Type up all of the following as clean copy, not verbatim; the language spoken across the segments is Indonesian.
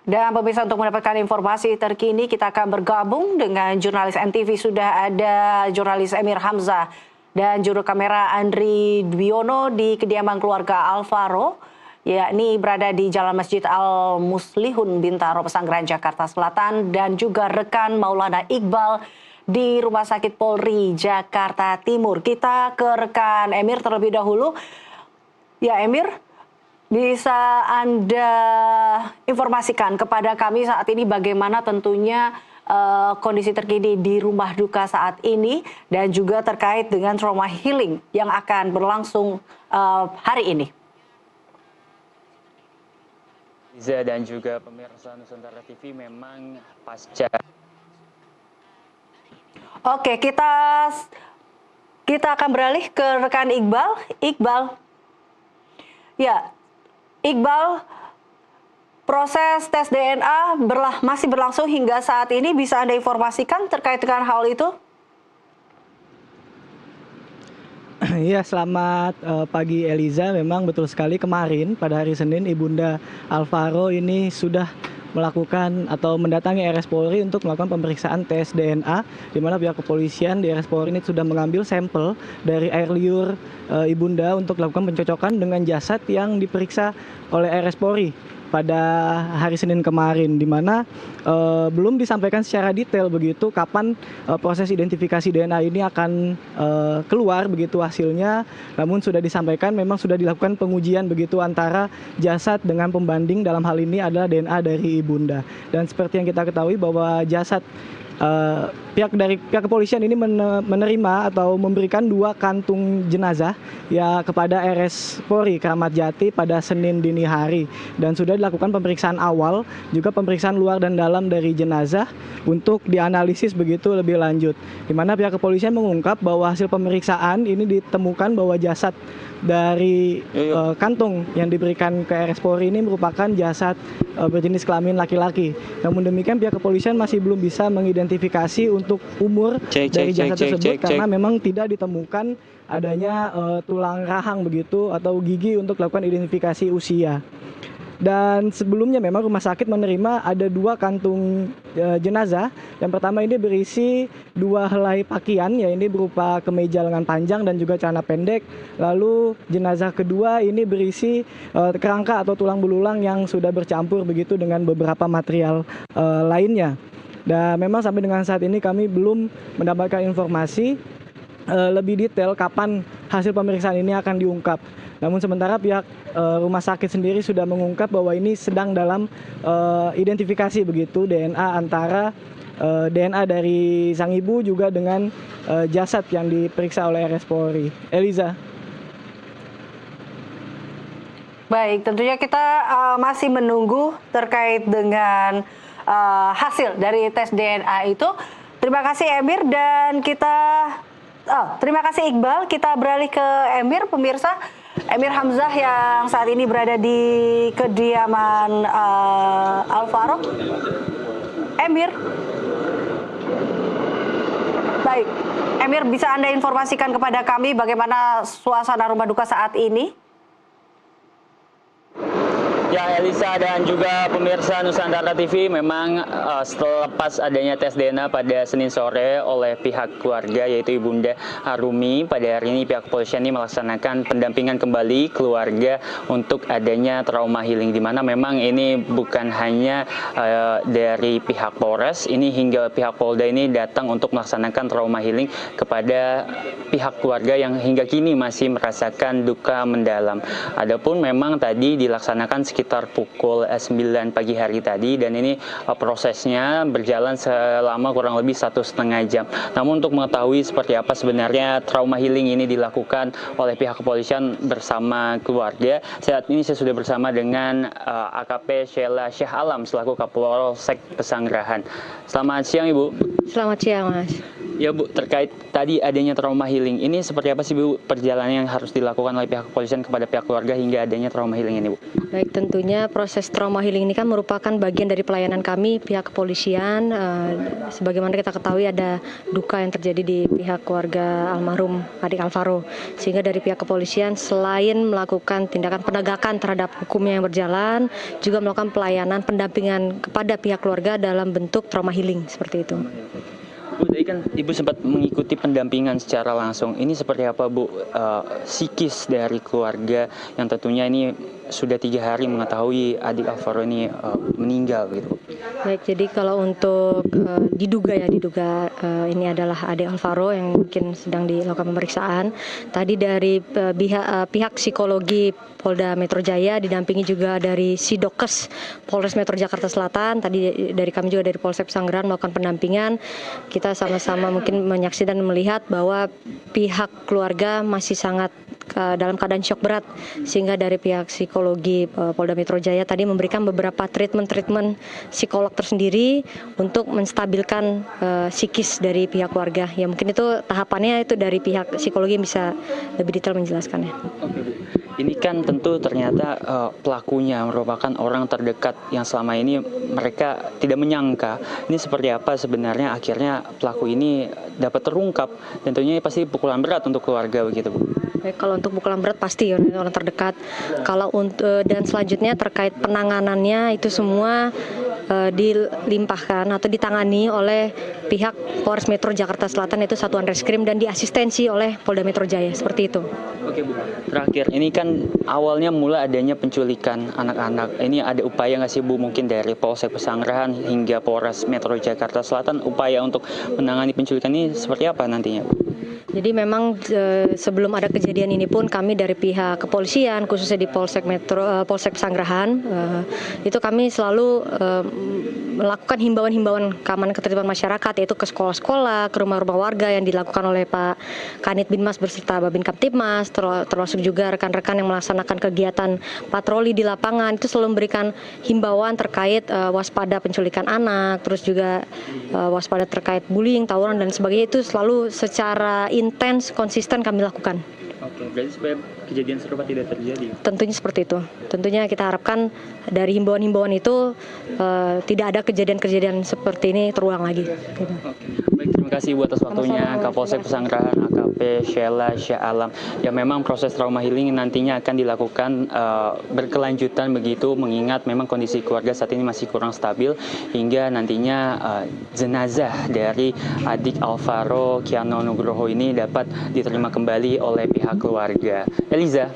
Dan pemirsa, untuk mendapatkan informasi terkini kita akan bergabung dengan jurnalis NTV. Sudah ada jurnalis Emir Hamzah dan juru kamera Andri Dwiono di kediaman keluarga Alvaro, yakni berada di Jalan Masjid Al Muslihun Bintaro, Pesanggerahan, Jakarta Selatan, dan juga rekan Maulana Iqbal di Rumah Sakit Polri Jakarta Timur. Kita ke rekan Emir terlebih dahulu. Ya Emir, bisa Anda informasikan kepada kami saat ini bagaimana tentunya kondisi terkini di rumah duka saat ini dan juga terkait dengan trauma healing yang akan berlangsung hari ini. Liza dan juga pemirsa Nusantara TV, memang pasca. Oke, kita akan beralih ke rekan Iqbal. Iqbal. Ya, Iqbal, proses tes DNA masih berlangsung hingga saat ini. Bisa Anda informasikan terkait dengan hal itu? Iya, selamat pagi Eliza. Memang betul sekali, kemarin pada hari Senin Ibunda Alvaro ini sudah melakukan atau mendatangi RS Polri untuk melakukan pemeriksaan tes DNA, di mana pihak kepolisian di RS Polri ini sudah mengambil sampel dari air liur Ibunda untuk melakukan pencocokan dengan jasad yang diperiksa oleh RS Polri pada hari Senin kemarin, di mana belum disampaikan secara detail begitu kapan proses identifikasi DNA ini akan keluar begitu hasilnya. Namun sudah disampaikan memang sudah dilakukan pengujian begitu antara jasad dengan pembanding, dalam hal ini adalah DNA dari Ibunda. Dan seperti yang kita ketahui bahwa jasad pihak kepolisian ini menerima atau memberikan 2 kantung jenazah ya kepada RS Polri Kramat Jati pada Senin dini hari, dan sudah dilakukan pemeriksaan awal juga pemeriksaan luar dan dalam dari jenazah untuk dianalisis begitu lebih lanjut, di mana pihak kepolisian mengungkap bahwa hasil pemeriksaan ini ditemukan bahwa jasad dari kantung yang diberikan ke RS Polri ini merupakan jasad berjenis kelamin laki-laki. Namun demikian pihak kepolisian masih belum bisa mengidentifikasi untuk umur dari jasad tersebut karena memang tidak ditemukan adanya tulang rahang begitu atau gigi untuk melakukan identifikasi usia. Dan sebelumnya memang rumah sakit menerima ada 2 kantung jenazah. Yang pertama ini berisi 2 helai pakaian, ya ini berupa kemeja lengan panjang dan juga celana pendek. Lalu jenazah kedua ini berisi kerangka atau tulang belulang yang sudah bercampur begitu dengan beberapa material lainnya. Dan memang sampai dengan saat ini kami belum mendapatkan informasi lebih detail kapan hasil pemeriksaan ini akan diungkap. Namun sementara pihak rumah sakit sendiri sudah mengungkap bahwa ini sedang dalam identifikasi begitu DNA antara DNA dari sang ibu juga dengan jasad yang diperiksa oleh RS Polri. Eliza. Baik, tentunya kita masih menunggu terkait dengan hasil dari tes DNA itu. Terima kasih Emir, dan terima kasih Iqbal. Kita beralih ke Emir, pemirsa. Emir Hamzah yang saat ini berada di kediaman Alvaro. Emir. Baik, Emir, bisa Anda informasikan kepada kami bagaimana suasana rumah duka saat ini? Ya, Elisa dan juga pemirsa Nusantara TV, memang selepas adanya tes DNA pada Senin sore oleh pihak keluarga yaitu Ibunda Arumi, pada hari ini pihak kepolisian ini melaksanakan pendampingan kembali keluarga untuk adanya trauma healing, di mana memang ini bukan hanya dari pihak Polres, ini hingga pihak Polda ini datang untuk melaksanakan trauma healing kepada pihak keluarga yang hingga kini masih merasakan duka mendalam. Adapun memang tadi dilaksanakan sekitar pukul 9 pagi hari tadi, dan ini prosesnya berjalan selama kurang lebih 1,5 jam. Namun untuk mengetahui seperti apa sebenarnya trauma healing ini dilakukan oleh pihak kepolisian bersama keluarga, saat ini saya sudah bersama dengan AKP Sheila Syah Alam selaku Kapolsek Pesanggerahan. Selamat siang Ibu. Selamat siang Mas. Ya Bu, terkait tadi adanya trauma healing, ini seperti apa sih Bu perjalanan yang harus dilakukan oleh pihak kepolisian kepada pihak keluarga hingga adanya trauma healing ini Bu? Baik, tentunya proses trauma healing ini kan merupakan bagian dari pelayanan kami pihak kepolisian. Sebagaimana kita ketahui ada duka yang terjadi di pihak keluarga almarhum adik Alvaro. Sehingga dari pihak kepolisian selain melakukan tindakan penegakan terhadap hukumnya yang berjalan, juga melakukan pelayanan pendampingan kepada pihak keluarga dalam bentuk trauma healing seperti itu. Bu, tadi kan Ibu sempat mengikuti pendampingan secara langsung. Ini seperti apa Bu psikis dari keluarga yang tentunya ini sudah 3 hari mengetahui adik Alvaro ini meninggal gitu Bu? Baik, jadi kalau untuk diduga ini adalah adik Alvaro yang mungkin sedang dilakukan pemeriksaan. Tadi dari pihak psikologi Polda Metro Jaya didampingi juga dari Sidokes Polres Metro Jakarta Selatan. Tadi dari kami juga dari Polsek Pesanggerahan melakukan pendampingan. Kita sama-sama mungkin menyaksikan dan melihat bahwa pihak keluarga masih sangat dalam keadaan syok berat, sehingga dari pihak psikologi Polda Metro Jaya tadi memberikan beberapa treatment psikolog tersendiri untuk menstabilkan psikis dari pihak keluarga. Ya mungkin itu tahapannya itu dari pihak psikologi yang bisa lebih detail menjelaskannya. Oke Bu, ini kan tentu ternyata pelakunya merupakan orang terdekat yang selama ini mereka tidak menyangka. Ini seperti apa sebenarnya akhirnya pelaku ini dapat terungkap, tentunya pasti pukulan berat untuk keluarga begitu Bu. Baik, kalau untuk pukulan berat pasti orang terdekat. Kalau dan selanjutnya terkait penanganannya itu semua dilimpahkan atau ditangani oleh pihak Polres Metro Jakarta Selatan, yaitu Satuan Reskrim, dan diasistensi oleh Polda Metro Jaya seperti itu. Oke Bu, terakhir ini kan awalnya mulai adanya penculikan anak-anak. Ini ada upaya nggak sih Bu mungkin dari Polsek Pesanggerahan hingga Polres Metro Jakarta Selatan upaya untuk menangani penculikan ini seperti apa nantinya Bu? Jadi memang sebelum ada kejadian ini pun kami dari pihak kepolisian khususnya di Polsek Pesanggerahan itu kami selalu melakukan himbauan-himbauan keamanan ketertiban masyarakat, yaitu ke sekolah-sekolah, ke rumah-rumah warga yang dilakukan oleh Pak Kanit Binmas beserta Babin Kamtibmas, termasuk juga rekan-rekan yang melaksanakan kegiatan patroli di lapangan. Itu selalu memberikan himbauan terkait waspada penculikan anak, terus juga waspada terkait bullying, tawuran dan sebagainya. Itu selalu secara intens, konsisten kami lakukan. Oke, berarti supaya kejadian serupa tidak terjadi? Tentunya seperti itu. Tentunya kita harapkan dari himbauan-himbauan itu tidak ada kejadian-kejadian seperti ini terulang lagi. Oke. Baik, terima kasih Bu atas waktunya Kapolsek Pesanggerahan AKP Sheila Syah Alam. Ya memang proses trauma healing nantinya akan dilakukan berkelanjutan begitu, mengingat memang kondisi keluarga saat ini masih kurang stabil hingga nantinya jenazah dari adik Alvaro Kiano Nugroho ini dapat diterima kembali oleh pihak keluarga. Eliza.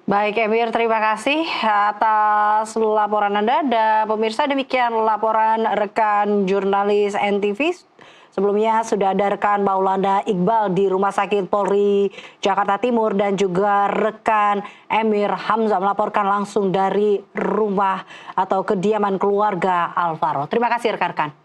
Baik Emir, terima kasih atas laporan Anda. Dan pemirsa, demikian laporan rekan jurnalis NTV. Sebelumnya sudah ada rekan Maulana Iqbal di Rumah Sakit Polri Jakarta Timur dan juga rekan Emir Hamzah melaporkan langsung dari rumah atau kediaman keluarga Alvaro. Terima kasih rekan-rekan.